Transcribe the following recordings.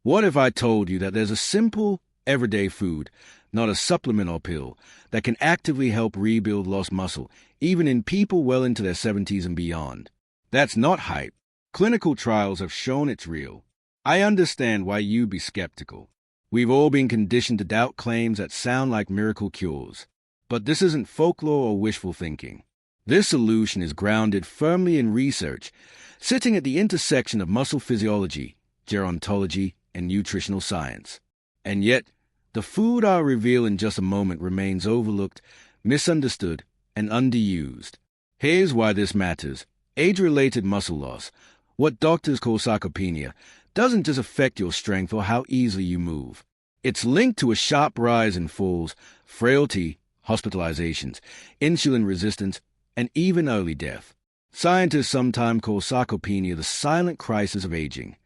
What if I told you that there's a simple, everyday food, not a supplement or pill, that can actively help rebuild lost muscle, even in people well into their 70s and beyond? That's not hype. Clinical trials have shown it's real. I understand why you'd be skeptical. We've all been conditioned to doubt claims that sound like miracle cures. But this isn't folklore or wishful thinking. This solution is grounded firmly in research, sitting at the intersection of muscle physiology, gerontology, and nutritional science. And yet, the food I'll reveal in just a moment remains overlooked, misunderstood, and underused. Here's why this matters. Age-related muscle loss, what doctors call sarcopenia, doesn't just affect your strength or how easily you move. It's linked to a sharp rise in falls, frailty, hospitalizations, insulin resistance, and even early death. Scientists sometimes call sarcopenia the silent crisis of aging.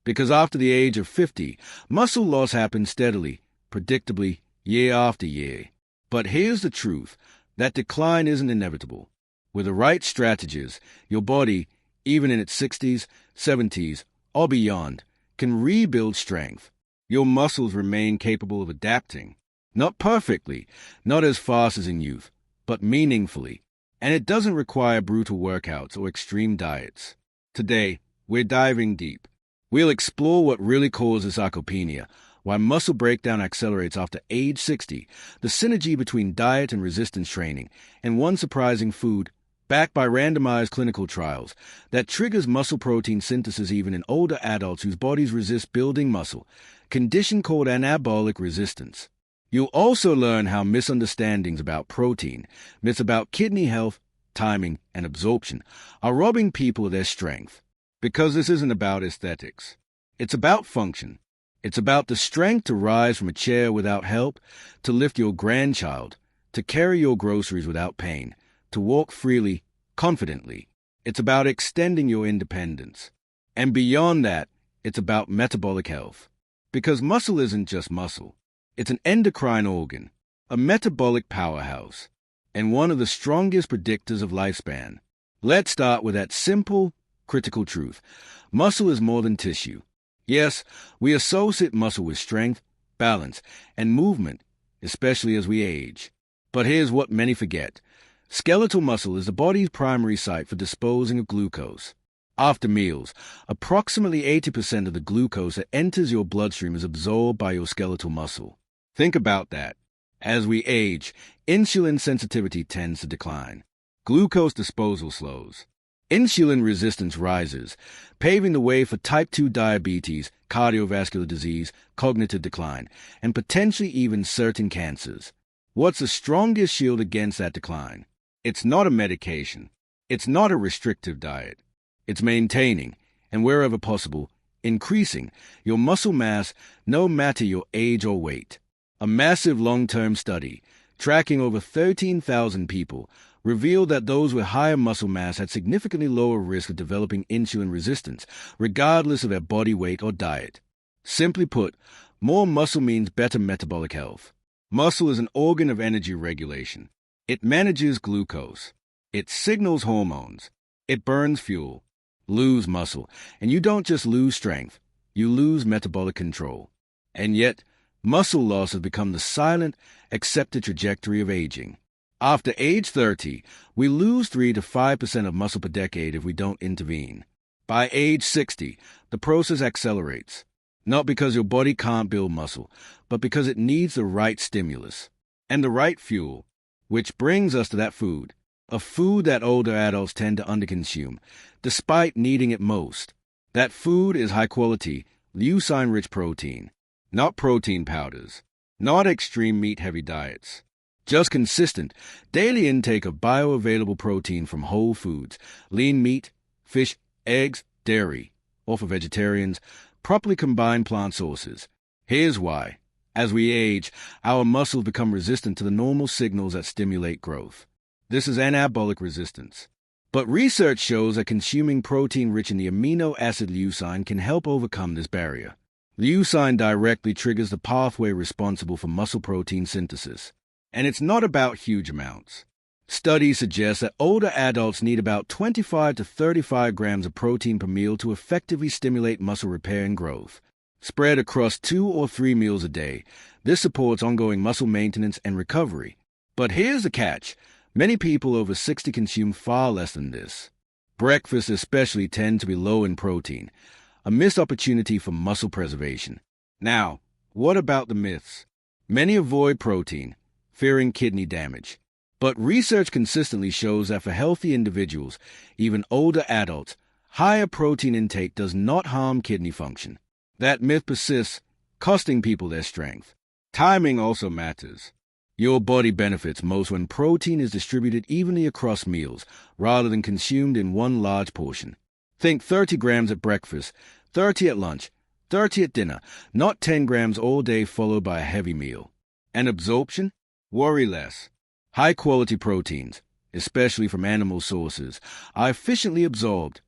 Because after the age of 50, muscle loss happens steadily, predictably, year after year. But here's the truth, that decline isn't inevitable. With the right strategies, your body, even in its 60s, 70s, or beyond, can rebuild strength. Your muscles remain capable of adapting. Not perfectly, not as fast as in youth, but meaningfully. And it doesn't require brutal workouts or extreme diets. Today, we're diving deep. We'll explore what really causes sarcopenia, why muscle breakdown accelerates after age 60, the synergy between diet and resistance training, and one surprising food, backed by randomized clinical trials, that triggers muscle protein synthesis even in older adults whose bodies resist building muscle, condition called anabolic resistance. You'll also learn how misunderstandings about protein, myths about kidney health, timing, and absorption are robbing people of their strength. Because this isn't about aesthetics. It's about function. It's about the strength to rise from a chair without help, to lift your grandchild, to carry your groceries without pain, to walk freely, confidently. It's about extending your independence. And beyond that, it's about metabolic health. Because muscle isn't just muscle. It's an endocrine organ, a metabolic powerhouse, and one of the strongest predictors of lifespan. Let's start with that simple, critical truth. Muscle is more than tissue. Yes, we associate muscle with strength, balance, and movement, especially as we age. But here's what many forget. Skeletal muscle is the body's primary site for disposing of glucose. After meals, approximately 80% of the glucose that enters your bloodstream is absorbed by your skeletal muscle. Think about that. As we age, insulin sensitivity tends to decline. Glucose disposal slows. Insulin resistance rises, paving the way for type 2 diabetes, cardiovascular disease, cognitive decline, and potentially even certain cancers. What's the strongest shield against that decline? It's not a medication. It's not a restrictive diet. It's maintaining, and wherever possible, increasing your muscle mass no matter your age or weight. A massive long-term study, tracking over 13,000 people, revealed that those with higher muscle mass had significantly lower risk of developing insulin resistance, regardless of their body weight or diet. Simply put, more muscle means better metabolic health. Muscle is an organ of energy regulation. It manages glucose. It signals hormones. It burns fuel. Lose muscle, and you don't just lose strength, you lose metabolic control. And yet, muscle loss has become the silent, accepted trajectory of aging. After age 30, we lose 3 to 5% of muscle per decade if we don't intervene. By age 60, the process accelerates, not because your body can't build muscle, but because it needs the right stimulus and the right fuel, which brings us to that food, a food that older adults tend to underconsume, despite needing it most. That food is high-quality, leucine-rich protein, not protein powders, not extreme meat-heavy diets. Just consistent, daily intake of bioavailable protein from whole foods, lean meat, fish, eggs, dairy, or for vegetarians, properly combined plant sources. Here's why. As we age, our muscles become resistant to the normal signals that stimulate growth. This is anabolic resistance. But research shows that consuming protein rich in the amino acid leucine can help overcome this barrier. Leucine directly triggers the pathway responsible for muscle protein synthesis. And it's not about huge amounts. Studies suggest that older adults need about 25 to 35 grams of protein per meal to effectively stimulate muscle repair and growth. spread across 2 or 3 meals a day. This supports ongoing muscle maintenance and recovery. But here's the catch. Many people over 60 consume far less than this. Breakfasts especially tend to be low in protein, a missed opportunity for muscle preservation. Now, what about the myths? Many avoid protein, fearing kidney damage. But research consistently shows that for healthy individuals, even older adults, higher protein intake does not harm kidney function. That myth persists, costing people their strength. Timing also matters. Your body benefits most when protein is distributed evenly across meals, rather than consumed in one large portion. Think 30 grams at breakfast, 30 at lunch, 30 at dinner, not 10 grams all day followed by a heavy meal. And absorption? Worry less. High-quality proteins, especially from animal sources, are efficiently absorbed,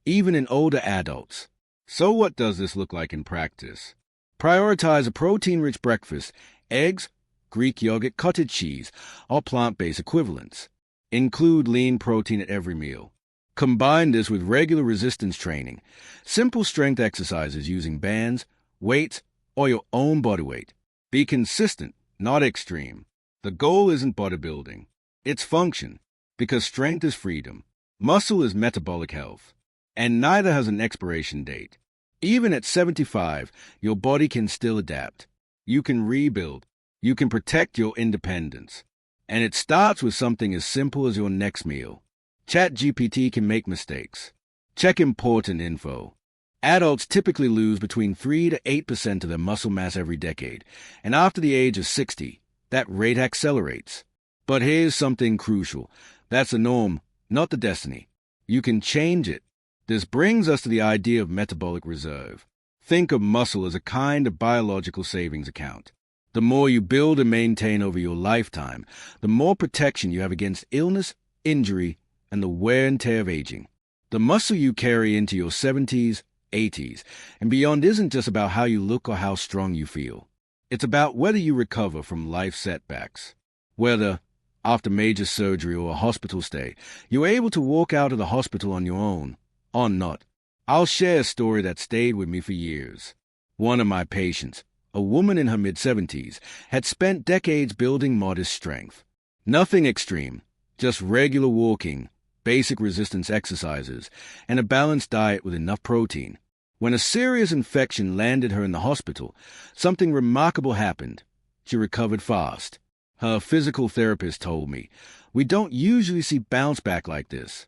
even in older adults. So what does this look like in practice? Prioritize a protein-rich breakfast, eggs, Greek yogurt, cottage cheese, or plant-based equivalents. Include lean protein at every meal. Combine this with regular resistance training, simple strength exercises using bands, weights, or your own body weight. Be consistent, not extreme. The goal isn't bodybuilding. It's function, because strength is freedom. Muscle is metabolic health, and neither has an expiration date. Even at 75, your body can still adapt. You can rebuild. You can protect your independence. And it starts with something as simple as your next meal. ChatGPT can make mistakes. Check important info. Adults typically lose between 3 to 8% of their muscle mass every decade, and after the age of 60, that rate accelerates. But here's something crucial. That's the norm, not the destiny. You can change it. This brings us to the idea of metabolic reserve. Think of muscle as a kind of biological savings account. The more you build and maintain over your lifetime, the more protection you have against illness, injury, and the wear and tear of aging. The muscle you carry into your 70s, 80s, and beyond isn't just about how you look or how strong you feel. It's about whether you recover from life setbacks. Whether, after major surgery or a hospital stay, you're able to walk out of the hospital on your own, or not. I'll share a story that stayed with me for years. One of my patients, a woman in her mid-70s, had spent decades building modest strength. Nothing extreme, just regular walking, basic resistance exercises, and a balanced diet with enough protein. When a serious infection landed her in the hospital, something remarkable happened. She recovered fast. Her physical therapist told me, "We don't usually see bounce back like this."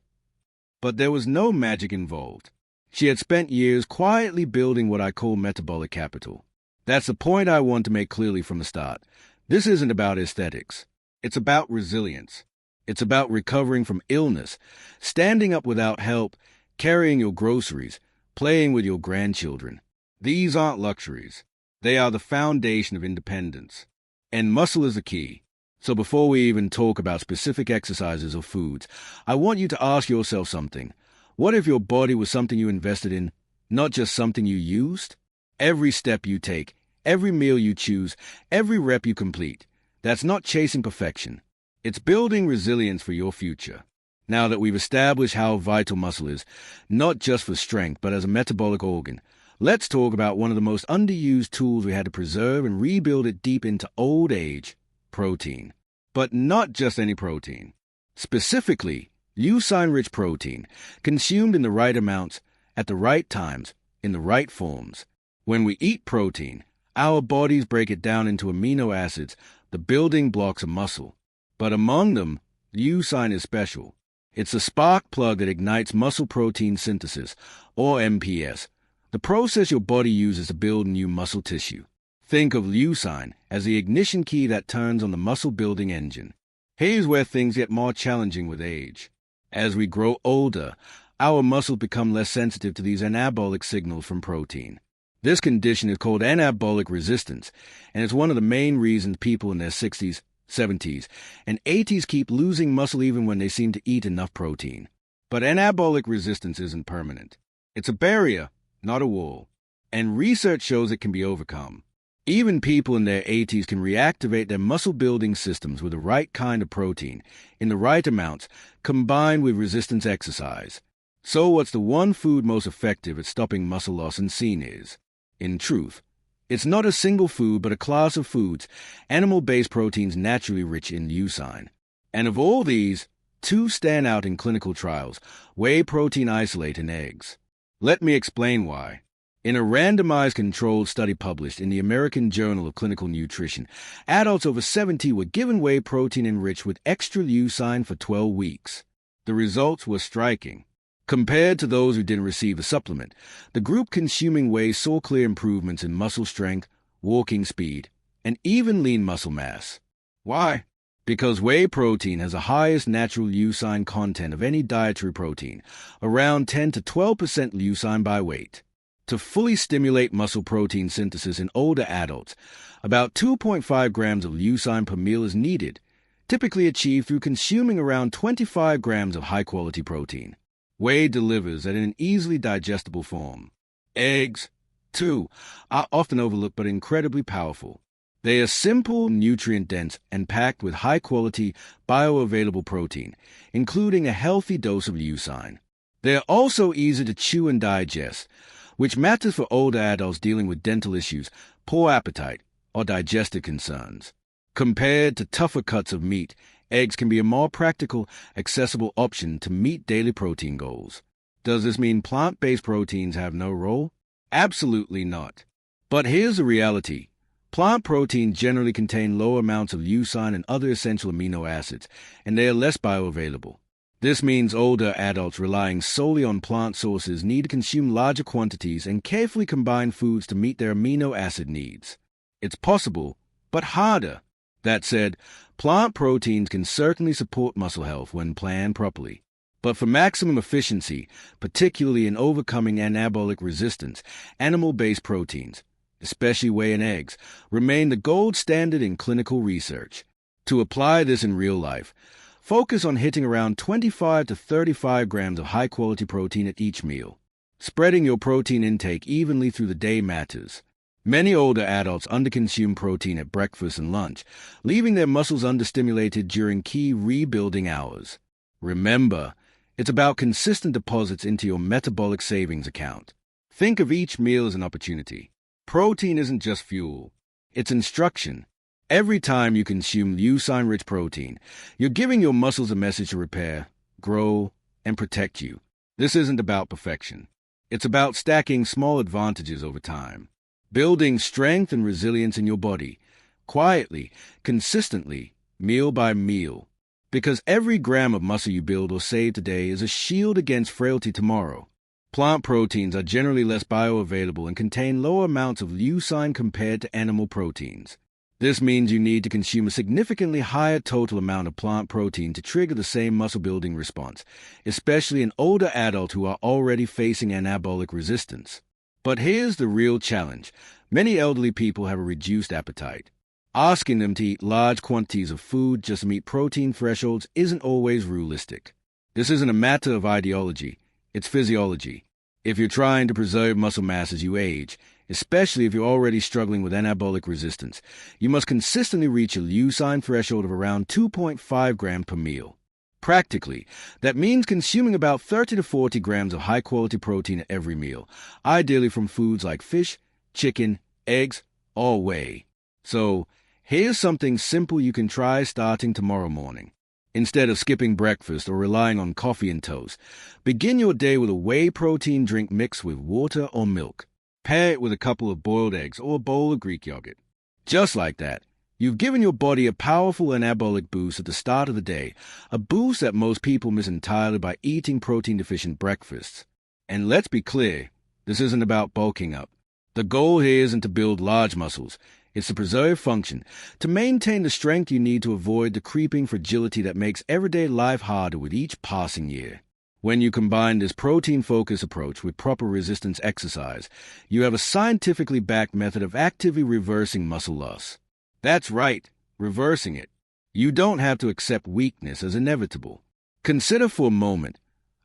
But there was no magic involved. She had spent years quietly building what I call metabolic capital. That's the point I want to make clearly from the start. This isn't about aesthetics. It's about resilience. It's about recovering from illness, standing up without help, carrying your groceries, playing with your grandchildren. These aren't luxuries. They are the foundation of independence. And muscle is the key. So before we even talk about specific exercises or foods, I want you to ask yourself something. What if your body was something you invested in, not just something you used? Every step you take, every meal you choose, every rep you complete, that's not chasing perfection. It's building resilience for your future. Now that we've established how vital muscle is, not just for strength, but as a metabolic organ, let's talk about one of the most underused tools we had to preserve and rebuild it deep into old age, protein. But not just any protein. Specifically, leucine-rich protein, consumed in the right amounts, at the right times, in the right forms. When we eat protein, our bodies break it down into amino acids, the building blocks of muscle. But among them, leucine is special. It's the spark plug that ignites muscle protein synthesis, or MPS, the process your body uses to build new muscle tissue. Think of leucine as the ignition key that turns on the muscle-building engine. Here's where things get more challenging with age. As we grow older, our muscles become less sensitive to these anabolic signals from protein. This condition is called anabolic resistance, and it's one of the main reasons people in their 60s, 70s, and 80s keep losing muscle even when they seem to eat enough protein. But anabolic resistance isn't permanent. It's a barrier, not a wall, and research shows it can be overcome. Even people in their 80s can reactivate their muscle-building systems with the right kind of protein, in the right amounts, combined with resistance exercise. So what's the one food most effective at stopping muscle loss and seen is? In truth, it's not a single food but a class of foods, animal-based proteins naturally rich in leucine. And of all these, two stand out in clinical trials: whey protein isolate and eggs. Let me explain why. In a randomized controlled study published in the American Journal of Clinical Nutrition, adults over 70 were given whey protein enriched with extra leucine for 12 weeks. The results were striking. Compared to those who didn't receive the supplement, the group consuming whey saw clear improvements in muscle strength, walking speed, and even lean muscle mass. Why? Because whey protein has the highest natural leucine content of any dietary protein, around 10 to 12% leucine by weight. To fully stimulate muscle protein synthesis in older adults, about 2.5 grams of leucine per meal is needed, typically achieved through consuming around 25 grams of high-quality protein. Whey delivers it in an easily digestible form. Eggs, too, are often overlooked but incredibly powerful. They are simple, nutrient-dense, and packed with high-quality, bioavailable protein, including a healthy dose of leucine. They are also easy to chew and digest, which matters for older adults dealing with dental issues, poor appetite, or digestive concerns. Compared to tougher cuts of meat, eggs can be a more practical, accessible option to meet daily protein goals. Does this mean plant-based proteins have no role? Absolutely not. But here's the reality. Plant proteins generally contain lower amounts of leucine and other essential amino acids, and they are less bioavailable. This means older adults relying solely on plant sources need to consume larger quantities and carefully combine foods to meet their amino acid needs. It's possible, but harder. That said, plant proteins can certainly support muscle health when planned properly. But for maximum efficiency, particularly in overcoming anabolic resistance, animal-based proteins, especially whey and eggs, remain the gold standard in clinical research. To apply this in real life, focus on hitting around 25 to 35 grams of high-quality protein at each meal. Spreading your protein intake evenly through the day matters. Many older adults underconsume protein at breakfast and lunch, leaving their muscles understimulated during key rebuilding hours. Remember, it's about consistent deposits into your metabolic savings account. Think of each meal as an opportunity. Protein isn't just fuel, it's instruction. Every time you consume leucine-rich protein, you're giving your muscles a message to repair, grow, and protect you. This isn't about perfection. It's about stacking small advantages over time. Building strength and resilience in your body, quietly, consistently, meal by meal. Because every gram of muscle you build or save today is a shield against frailty tomorrow. Plant proteins are generally less bioavailable and contain lower amounts of leucine compared to animal proteins. This means you need to consume a significantly higher total amount of plant protein to trigger the same muscle-building response, especially in older adults who are already facing anabolic resistance. But here's the real challenge. Many elderly people have a reduced appetite. Asking them to eat large quantities of food just to meet protein thresholds isn't always realistic. This isn't a matter of ideology, it's physiology. If you're trying to preserve muscle mass as you age, especially if you're already struggling with anabolic resistance, you must consistently reach a leucine threshold of around 2.5 grams per meal. Practically, that means consuming about 30 to 40 grams of high-quality protein at every meal, ideally from foods like fish, chicken, eggs, or whey. So, here's something simple you can try starting tomorrow morning. Instead of skipping breakfast or relying on coffee and toast, begin your day with a whey protein drink mixed with water or milk. Pair it with a couple of boiled eggs or a bowl of Greek yogurt. Just like that, you've given your body a powerful anabolic boost at the start of the day, a boost that most people miss entirely by eating protein-deficient breakfasts. And let's be clear, this isn't about bulking up. The goal here isn't to build large muscles. It's to preserve function, to maintain the strength you need to avoid the creeping fragility that makes everyday life harder with each passing year. When you combine this protein-focused approach with proper resistance exercise, you have a scientifically backed method of actively reversing muscle loss. That's right, reversing it. You don't have to accept weakness as inevitable. Consider for a moment,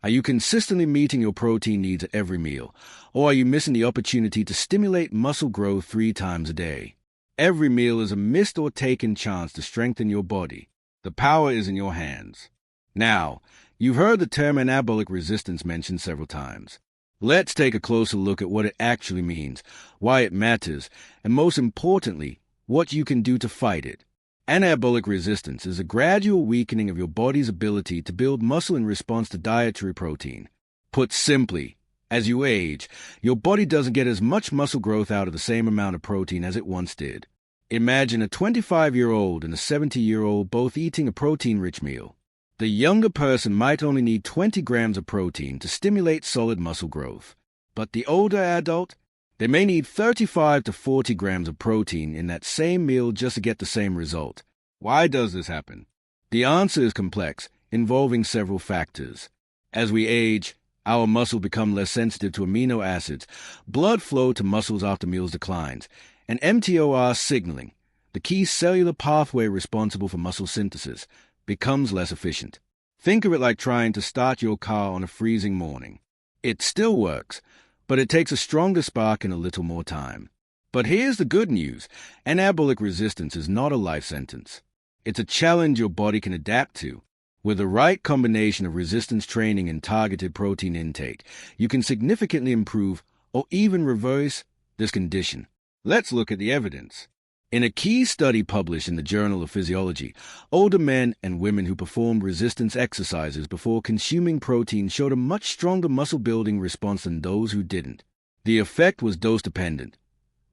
are you consistently meeting your protein needs at every meal, or are you missing the opportunity to stimulate muscle growth 3 times a day? Every meal is a missed or taken chance to strengthen your body. The power is in your hands. Now, you've heard the term anabolic resistance mentioned several times. Let's take a closer look at what it actually means, why it matters, and most importantly, what you can do to fight it. Anabolic resistance is a gradual weakening of your body's ability to build muscle in response to dietary protein. Put simply, as you age, your body doesn't get as much muscle growth out of the same amount of protein as it once did. Imagine a 25-year-old and a 70-year-old both eating a protein-rich meal. The younger person might only need 20 grams of protein to stimulate solid muscle growth, but the older adult, they may need 35 to 40 grams of protein in that same meal just to get the same result. Why does this happen? The answer is complex, involving several factors. As we age, our muscles become less sensitive to amino acids, blood flow to muscles after meals declines, and mTOR signaling, the key cellular pathway responsible for muscle synthesis, becomes less efficient. Think of it like trying to start your car on a freezing morning. It still works, but it takes a stronger spark and a little more time. But here's the good news. Anabolic resistance is not a life sentence. It's a challenge your body can adapt to. With the right combination of resistance training and targeted protein intake, you can significantly improve or even reverse this condition. Let's look at the evidence. In a key study published in the Journal of Physiology, older men and women who performed resistance exercises before consuming protein showed a much stronger muscle-building response than those who didn't. The effect was dose-dependent.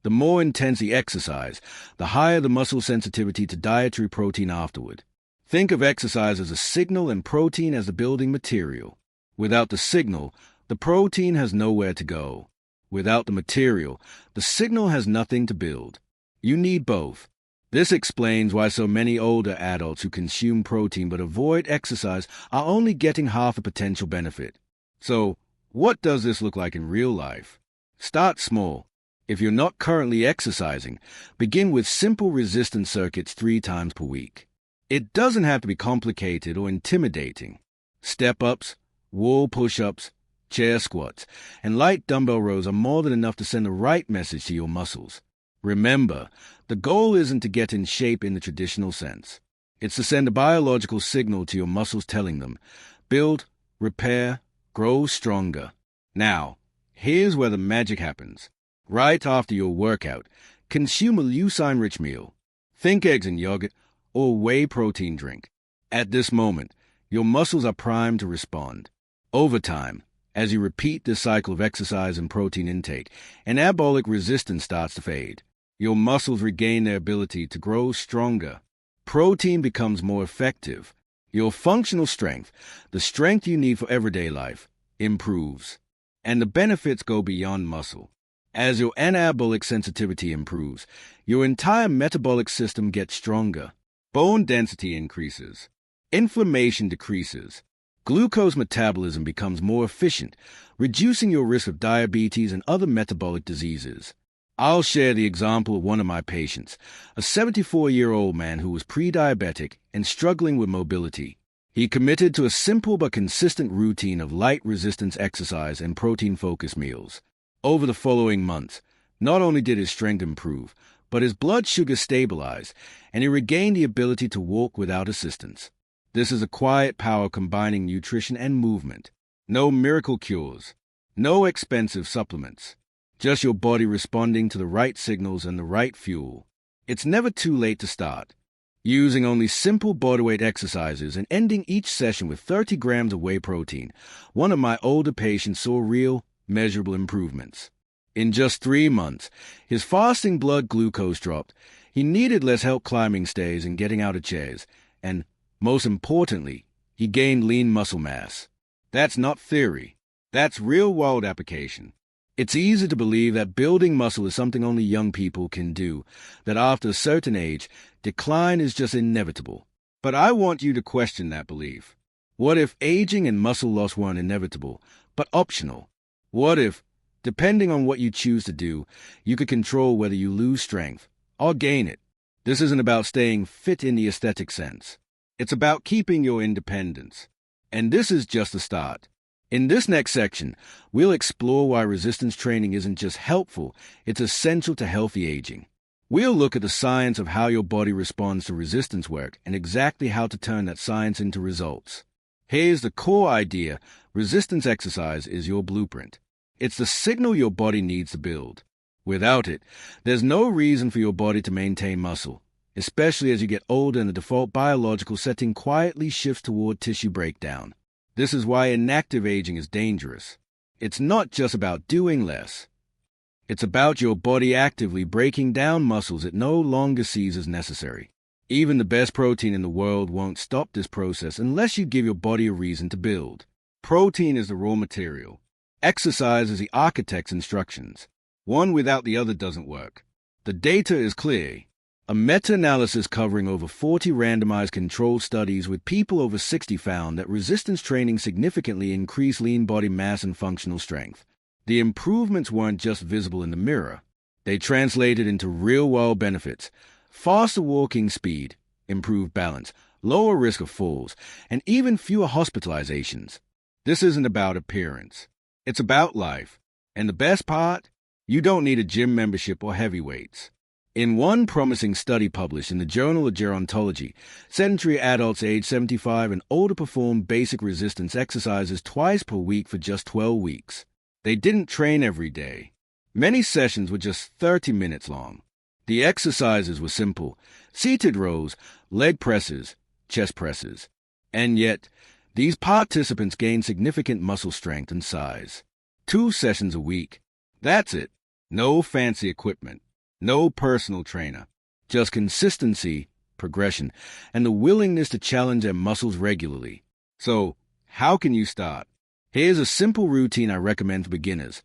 The more intense the exercise, the higher the muscle sensitivity to dietary protein afterward. Think of exercise as a signal and protein as the building material. Without the signal, the protein has nowhere to go. Without the material, the signal has nothing to build. You need both. This explains why so many older adults who consume protein but avoid exercise are only getting half a potential benefit. So, what does this look like in real life? Start small. If you're not currently exercising, begin with simple resistance circuits 3 times per week. It doesn't have to be complicated or intimidating. Step-ups, wall push-ups, chair squats, and light dumbbell rows are more than enough to send the right message to your muscles. Remember, the goal isn't to get in shape in the traditional sense. It's to send a biological signal to your muscles telling them, build, repair, grow stronger. Now, here's where the magic happens. Right after your workout, consume a leucine-rich meal. Think eggs and yogurt or whey protein drink. At this moment, your muscles are primed to respond. Over time, as you repeat this cycle of exercise and protein intake, anabolic resistance starts to fade. Your muscles regain their ability to grow stronger. Protein becomes more effective. Your functional strength, the strength you need for everyday life, improves. And the benefits go beyond muscle. As your anabolic sensitivity improves, your entire metabolic system gets stronger. Bone density increases. Inflammation decreases. Glucose metabolism becomes more efficient, reducing your risk of diabetes and other metabolic diseases. I'll share the example of one of my patients, a 74-year-old man who was pre-diabetic and struggling with mobility. He committed to a simple but consistent routine of light resistance exercise and protein-focused meals. Over the following months, not only did his strength improve, but his blood sugar stabilized, and he regained the ability to walk without assistance. This is a quiet power combining nutrition and movement. No miracle cures, no expensive supplements. Just your body responding to the right signals and the right fuel. It's never too late to start. Using only simple bodyweight exercises and ending each session with 30 grams of whey protein, one of my older patients saw real, measurable improvements. In just 3 months, his fasting blood glucose dropped, he needed less help climbing stairs and getting out of chairs, and, most importantly, he gained lean muscle mass. That's not theory. That's real-world application. It's easy to believe that building muscle is something only young people can do, that after a certain age, decline is just inevitable. But I want you to question that belief. What if aging and muscle loss weren't inevitable, but optional? What if, depending on what you choose to do, you could control whether you lose strength or gain it? This isn't about staying fit in the aesthetic sense. It's about keeping your independence. And this is just the start. In this next section, we'll explore why resistance training isn't just helpful, it's essential to healthy aging. We'll look at the science of how your body responds to resistance work and exactly how to turn that science into results. Here's the core idea: resistance exercise is your blueprint. It's the signal your body needs to build. Without it, there's no reason for your body to maintain muscle, especially as you get older and the default biological setting quietly shifts toward tissue breakdown. This is why inactive aging is dangerous. It's not just about doing less. It's about your body actively breaking down muscles it no longer sees as necessary. Even the best protein in the world won't stop this process unless you give your body a reason to build. Protein is the raw material. Exercise is the architect's instructions. One without the other doesn't work. The data is clear. A meta-analysis covering over 40 randomized controlled studies with people over 60 found that resistance training significantly increased lean body mass and functional strength. The improvements weren't just visible in the mirror. They translated into real-world benefits: faster walking speed, improved balance, lower risk of falls, and even fewer hospitalizations. This isn't about appearance. It's about life. And the best part? You don't need a gym membership or heavy weights. In one promising study published in the Journal of Gerontology, sedentary adults aged 75 and older performed basic resistance exercises twice per week for just 12 weeks. They didn't train every day. Many sessions were just 30 minutes long. The exercises were simple: seated rows, leg presses, chest presses. And yet, these participants gained significant muscle strength and size. 2 sessions a week. That's it. No fancy equipment. No personal trainer. Just consistency, progression, and the willingness to challenge their muscles regularly. So, how can you start? Here's a simple routine I recommend for beginners.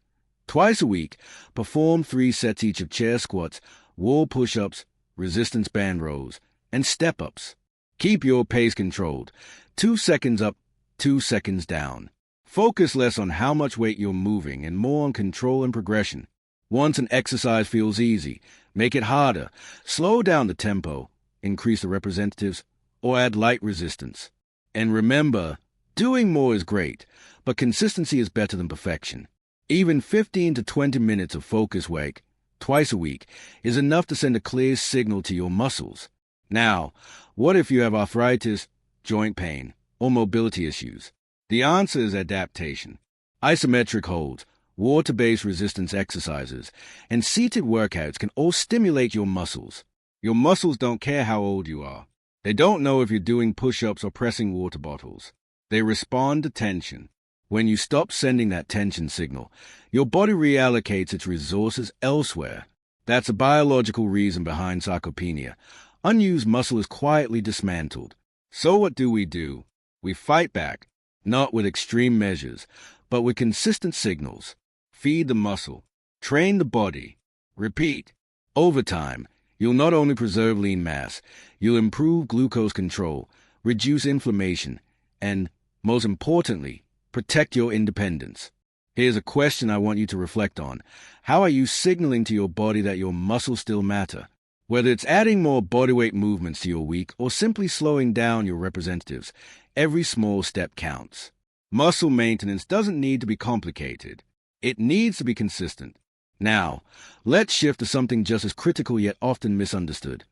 Twice a week, perform 3 sets each of chair squats, wall push-ups, resistance band rows, and step-ups. Keep your pace controlled. 2 seconds up, 2 seconds down. Focus less on how much weight you're moving and more on control and progression. Once an exercise feels easy, make it harder. Slow down the tempo, increase the representatives, or add light resistance. And remember, doing more is great, but consistency is better than perfection. Even 15 to 20 minutes of focus work, twice a week, is enough to send a clear signal to your muscles. Now, what if you have arthritis, joint pain, or mobility issues? The answer is adaptation. Isometric holds, water-based resistance exercises, and seated workouts can all stimulate your muscles. Your muscles don't care how old you are. They don't know if you're doing push-ups or pressing water bottles. They respond to tension. When you stop sending that tension signal, your body reallocates its resources elsewhere. That's a biological reason behind sarcopenia. Unused muscle is quietly dismantled. So what do? We fight back, not with extreme measures, but with consistent signals. Feed the muscle. Train the body. Repeat. Over time, you'll not only preserve lean mass, you'll improve glucose control, reduce inflammation, and, most importantly, protect your independence. Here's a question I want you to reflect on. How are you signaling to your body that your muscles still matter? Whether it's adding more bodyweight movements to your week or simply slowing down your representatives, every small step counts. Muscle maintenance doesn't need to be complicated. It needs to be consistent. Now, let's shift to something just as critical yet often misunderstood: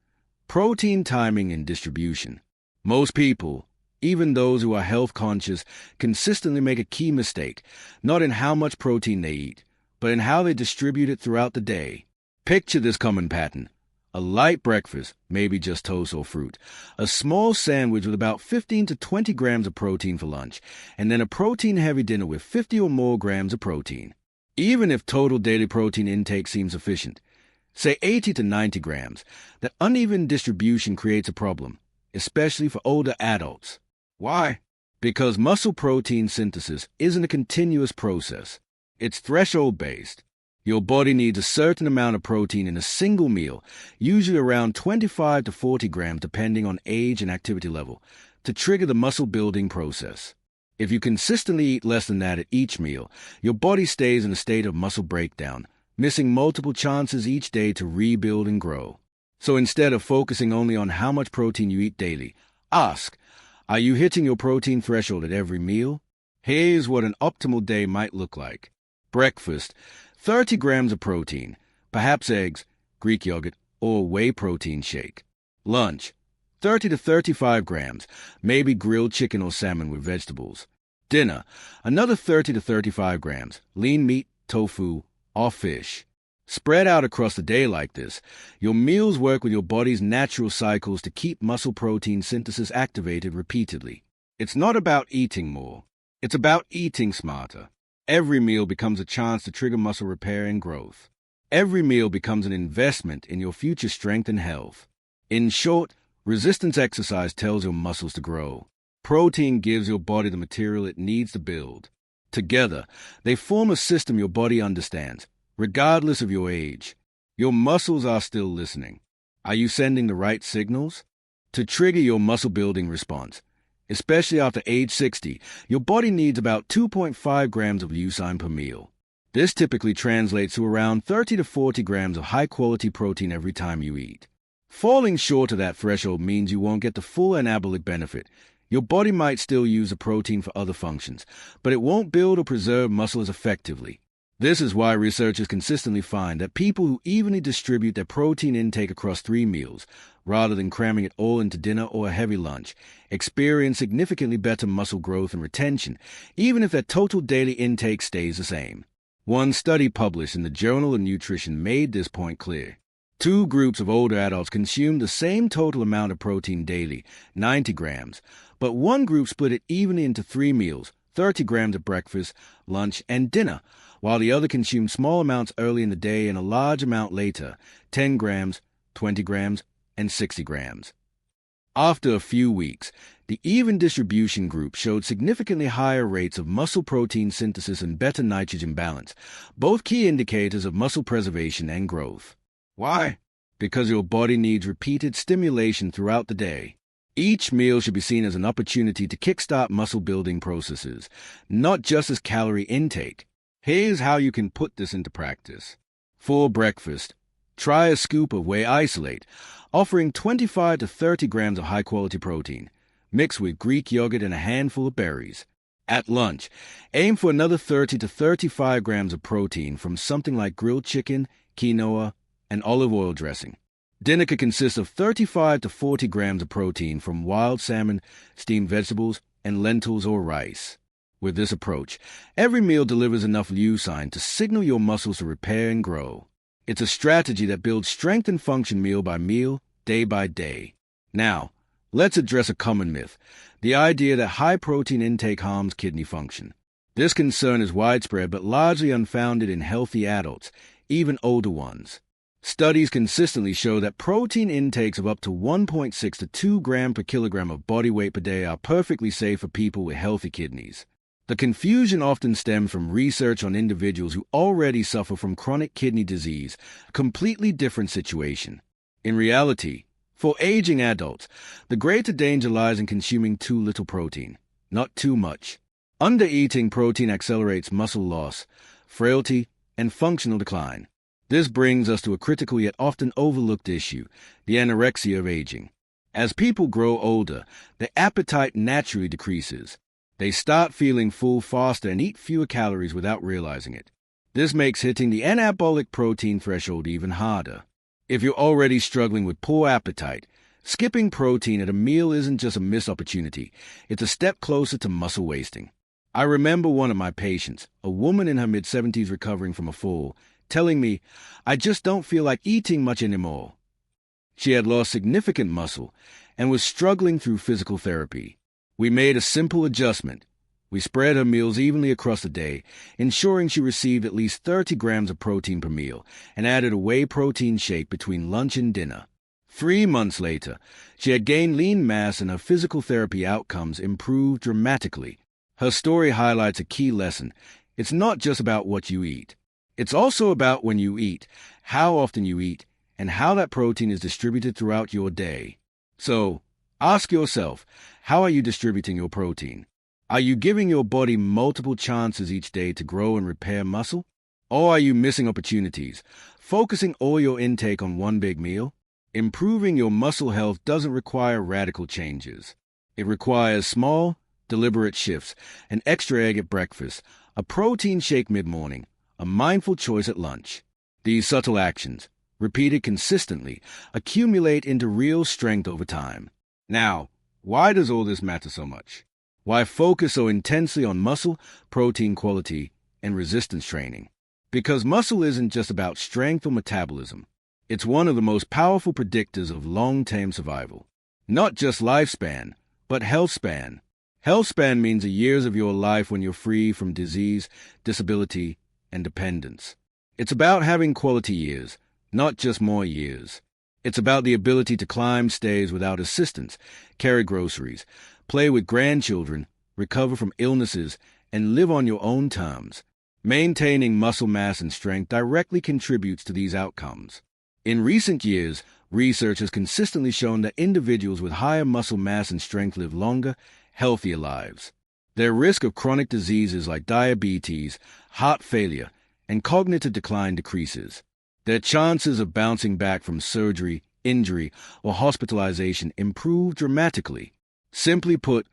protein timing and distribution. Most people, even those who are health conscious, consistently make a key mistake, not in how much protein they eat, but in how they distribute it throughout the day. Picture this common pattern: a light breakfast, maybe just toast or fruit, a small sandwich with about 15 to 20 grams of protein for lunch, and then a protein-heavy dinner with 50 or more grams of protein. Even if total daily protein intake seems efficient, say 80 to 90 grams, that uneven distribution creates a problem, especially for older adults. Why? Because muscle protein synthesis isn't a continuous process. It's threshold-based. Your body needs a certain amount of protein in a single meal, usually around 25 to 40 grams depending on age and activity level, to trigger the muscle-building process. If you consistently eat less than that at each meal, your body stays in a state of muscle breakdown, missing multiple chances each day to rebuild and grow. So instead of focusing only on how much protein you eat daily, ask, are you hitting your protein threshold at every meal? Here's what an optimal day might look like. Breakfast: 30 grams of protein, perhaps eggs, Greek yogurt, or whey protein shake. Lunch: 30 to 35 grams, maybe grilled chicken or salmon with vegetables. Dinner: another 30 to 35 grams, lean meat, tofu, or fish. Spread out across the day like this, your meals work with your body's natural cycles to keep muscle protein synthesis activated repeatedly. It's not about eating more. It's about eating smarter. Every meal becomes a chance to trigger muscle repair and growth. Every meal becomes an investment in your future strength and health. In short, resistance exercise tells your muscles to grow. Protein gives your body the material it needs to build. Together, they form a system your body understands, regardless of your age. Your muscles are still listening. Are you sending the right signals? To trigger your muscle-building response, especially after age 60, your body needs about 2.5 grams of leucine per meal. This typically translates to around 30 to 40 grams of high-quality protein every time you eat. Falling short of that threshold means you won't get the full anabolic benefit. Your body might still use the protein for other functions, but it won't build or preserve muscle as effectively. This is why researchers consistently find that people who evenly distribute their protein intake across 3 meals, rather than cramming it all into dinner or a heavy lunch, experience significantly better muscle growth and retention, even if their total daily intake stays the same. One study published in the Journal of Nutrition made this point clear. 2 groups of older adults consumed the same total amount of protein daily, 90 grams, but one group split it evenly into 3 meals, 30 grams at breakfast, lunch, and dinner, while the other consumed small amounts early in the day and a large amount later, 10 grams, 20 grams, and 60 grams. After a few weeks, the even distribution group showed significantly higher rates of muscle protein synthesis and better nitrogen balance, both key indicators of muscle preservation and growth. Why? Because your body needs repeated stimulation throughout the day. Each meal should be seen as an opportunity to kickstart muscle-building processes, not just as calorie intake. Here's how you can put this into practice. For breakfast, try a scoop of whey isolate, offering 25 to 30 grams of high-quality protein, mixed with Greek yogurt and a handful of berries. At lunch, aim for another 30 to 35 grams of protein from something like grilled chicken, quinoa, and olive oil dressing. Dinner could consist of 35 to 40 grams of protein from wild salmon, steamed vegetables, and lentils or rice. With this approach, every meal delivers enough leucine to signal your muscles to repair and grow. It's a strategy that builds strength and function meal by meal, day by day. Now, let's address a common myth, the idea that high protein intake harms kidney function. This concern is widespread but largely unfounded in healthy adults, even older ones. Studies consistently show that protein intakes of up to 1.6 to 2 grams per kilogram of body weight per day are perfectly safe for people with healthy kidneys. The confusion often stems from research on individuals who already suffer from chronic kidney disease, a completely different situation. In reality, for aging adults, the greater danger lies in consuming too little protein, not too much. Undereating protein accelerates muscle loss, frailty, and functional decline. This brings us to a critical yet often overlooked issue, the anorexia of aging. As people grow older, their appetite naturally decreases. They start feeling full faster and eat fewer calories without realizing it. This makes hitting the anabolic protein threshold even harder. If you're already struggling with poor appetite, skipping protein at a meal isn't just a missed opportunity, it's a step closer to muscle wasting. I remember one of my patients, a woman in her mid-70s recovering from a fall, telling me, "I just don't feel like eating much anymore." She had lost significant muscle and was struggling through physical therapy. We made a simple adjustment. We spread her meals evenly across the day, ensuring she received at least 30 grams of protein per meal, and added a whey protein shake between lunch and dinner. 3 months later, she had gained lean mass and her physical therapy outcomes improved dramatically. Her story highlights a key lesson. It's not just about what you eat. It's also about when you eat, how often you eat, and how that protein is distributed throughout your day. So, ask yourself, how are you distributing your protein? Are you giving your body multiple chances each day to grow and repair muscle? Or are you missing opportunities, focusing all your intake on one big meal? Improving your muscle health doesn't require radical changes. It requires small, deliberate shifts, an extra egg at breakfast, a protein shake mid-morning, a mindful choice at lunch. These subtle actions, repeated consistently, accumulate into real strength over time. Now, why does all this matter so much? Why focus so intensely on muscle, protein quality, and resistance training? Because muscle isn't just about strength or metabolism. It's one of the most powerful predictors of long-term survival. Not just lifespan, but health span. Health span means the years of your life when you're free from disease, disability, and dependence. It's about having quality years, not just more years. It's about the ability to climb stairs without assistance, carry groceries, play with grandchildren, recover from illnesses, and live on your own terms. Maintaining muscle mass and strength directly contributes to these outcomes. In recent years, research has consistently shown that individuals with higher muscle mass and strength live longer, healthier lives. Their risk of chronic diseases like diabetes, heart failure, and cognitive decline decreases. Their chances of bouncing back from surgery, injury, or hospitalization improve dramatically. Simply put,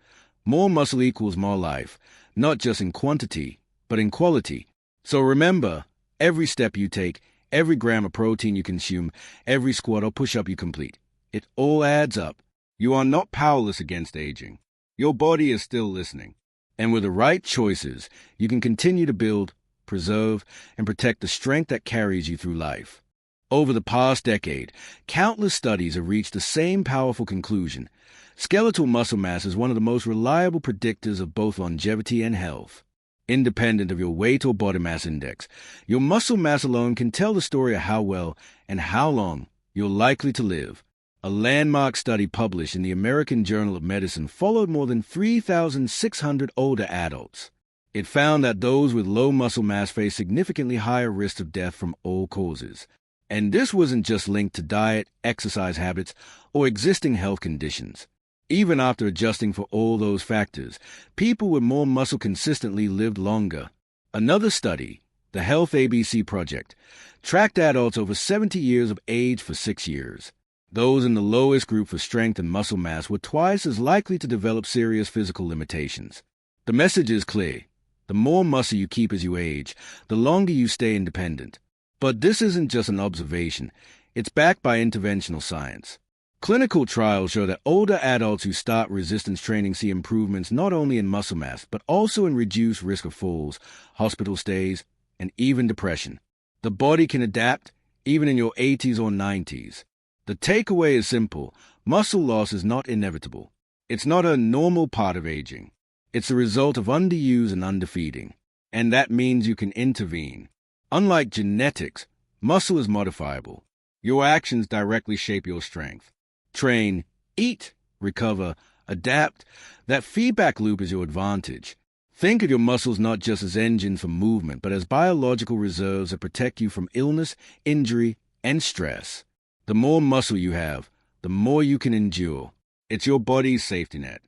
more muscle equals more life, not just in quantity, but in quality. So remember, every step you take, every gram of protein you consume, every squat or push-up you complete, it all adds up. You are not powerless against aging. Your body is still listening. And with the right choices, you can continue to build, preserve, and protect the strength that carries you through life. Over the past decade, countless studies have reached the same powerful conclusion. Skeletal muscle mass is one of the most reliable predictors of both longevity and health. Independent of your weight or body mass index, your muscle mass alone can tell the story of how well and how long you're likely to live. A landmark study published in the American Journal of Medicine followed more than 3,600 older adults. It found that those with low muscle mass face significantly higher risks of death from all causes. And this wasn't just linked to diet, exercise habits, or existing health conditions. Even after adjusting for all those factors, people with more muscle consistently lived longer. Another study, the Health ABC Project, tracked adults over 70 years of age for 6 years. Those in the lowest group for strength and muscle mass were twice as likely to develop serious physical limitations. The message is clear. The more muscle you keep as you age, the longer you stay independent. But this isn't just an observation. It's backed by interventional science. Clinical trials show that older adults who start resistance training see improvements not only in muscle mass, but also in reduced risk of falls, hospital stays, and even depression. The body can adapt, even in your 80s or 90s. The takeaway is simple. Muscle loss is not inevitable. It's not a normal part of aging. It's the result of underuse and underfeeding. And that means you can intervene. Unlike genetics, muscle is modifiable. Your actions directly shape your strength. Train, eat, recover, adapt. That feedback loop is your advantage. Think of your muscles not just as engines for movement, but as biological reserves that protect you from illness, injury, and stress. The more muscle you have, the more you can endure. It's your body's safety net.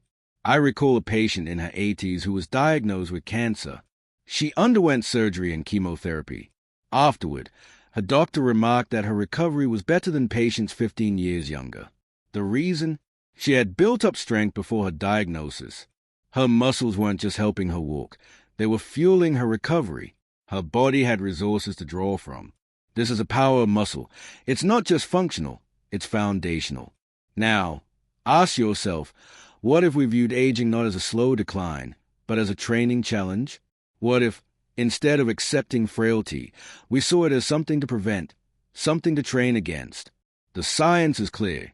I recall a patient in her 80s who was diagnosed with cancer. She underwent surgery and chemotherapy. Afterward, her doctor remarked that her recovery was better than patients 15 years younger. The reason? She had built up strength before her diagnosis. Her muscles weren't just helping her walk. They were fueling her recovery. Her body had resources to draw from. This is the power of muscle. It's not just functional, it's foundational. Now, ask yourself, what if we viewed aging not as a slow decline, but as a training challenge? What if, instead of accepting frailty, we saw it as something to prevent, something to train against? The science is clear.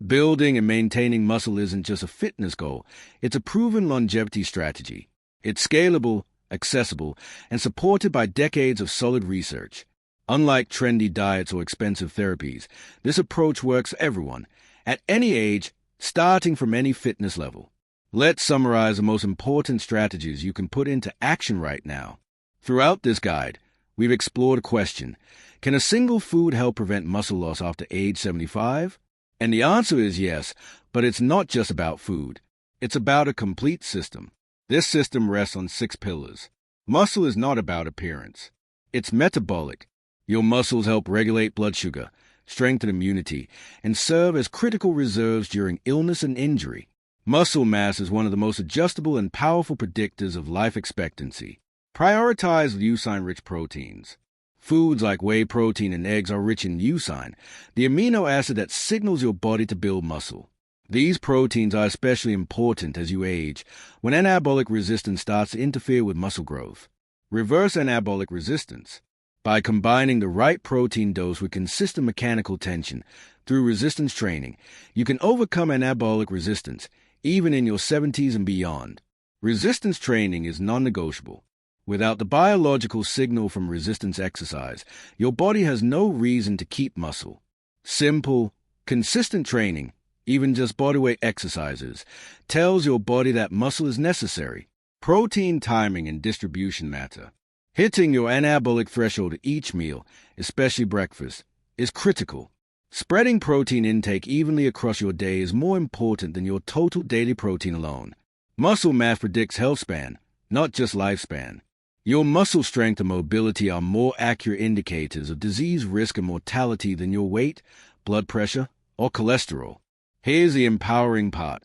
Building and maintaining muscle isn't just a fitness goal, it's a proven longevity strategy. It's scalable, accessible, and supported by decades of solid research. Unlike trendy diets or expensive therapies, this approach works for everyone, at any age, starting from any fitness level. Let's summarize the most important strategies you can put into action right now. Throughout this guide, we've explored a question: can a single food help prevent muscle loss after age 75? And the answer is yes, but it's not just about food. It's about a complete system. This system rests on 6 pillars. Muscle is not about appearance. It's metabolic. Your muscles help regulate blood sugar, strengthen immunity, and serve as critical reserves during illness and injury. Muscle mass is one of the most adjustable and powerful predictors of life expectancy. Prioritize leucine-rich proteins. Foods like whey protein and eggs are rich in leucine, the amino acid that signals your body to build muscle. These proteins are especially important as you age, when anabolic resistance starts to interfere with muscle growth. Reverse anabolic resistance. By combining the right protein dose with consistent mechanical tension through resistance training, you can overcome anabolic resistance, even in your 70s and beyond. Resistance training is non-negotiable. Without the biological signal from resistance exercise, your body has no reason to keep muscle. Simple, consistent training, even just bodyweight exercises, tells your body that muscle is necessary. Protein timing and distribution matter. Hitting your anabolic threshold at each meal, especially breakfast, is critical. Spreading protein intake evenly across your day is more important than your total daily protein alone. Muscle mass predicts health span, not just lifespan. Your muscle strength and mobility are more accurate indicators of disease risk and mortality than your weight, blood pressure, or cholesterol. Here's the empowering part.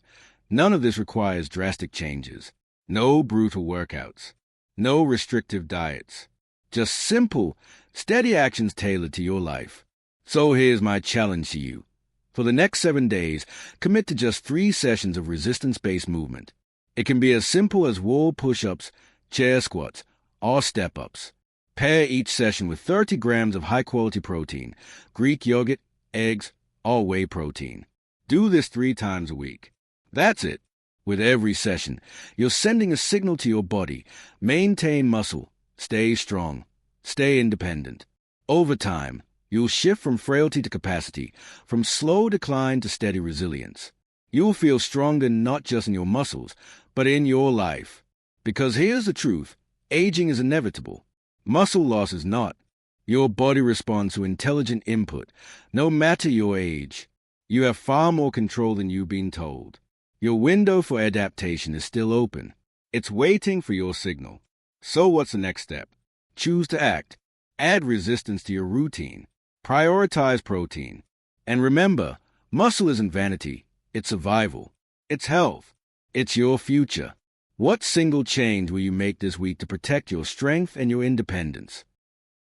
None of this requires drastic changes. No brutal workouts. No restrictive diets. Just simple, steady actions tailored to your life. So here's my challenge to you. For the next 7 days, commit to just 3 sessions of resistance-based movement. It can be as simple as wall push-ups, chair squats, or step-ups. Pair each session with 30 grams of high-quality protein, Greek yogurt, eggs, or whey protein. Do this 3 times a week. That's it. With every session, you're sending a signal to your body. Maintain muscle, stay strong, stay independent. Over time, you'll shift from frailty to capacity, from slow decline to steady resilience. You'll feel stronger not just in your muscles, but in your life. Because here's the truth, aging is inevitable. Muscle loss is not. Your body responds to intelligent input, no matter your age. You have far more control than you've been told. Your window for adaptation is still open. It's waiting for your signal. So what's the next step? Choose to act. Add resistance to your routine. Prioritize protein. And remember, muscle isn't vanity. It's survival. It's health. It's your future. What single change will you make this week to protect your strength and your independence?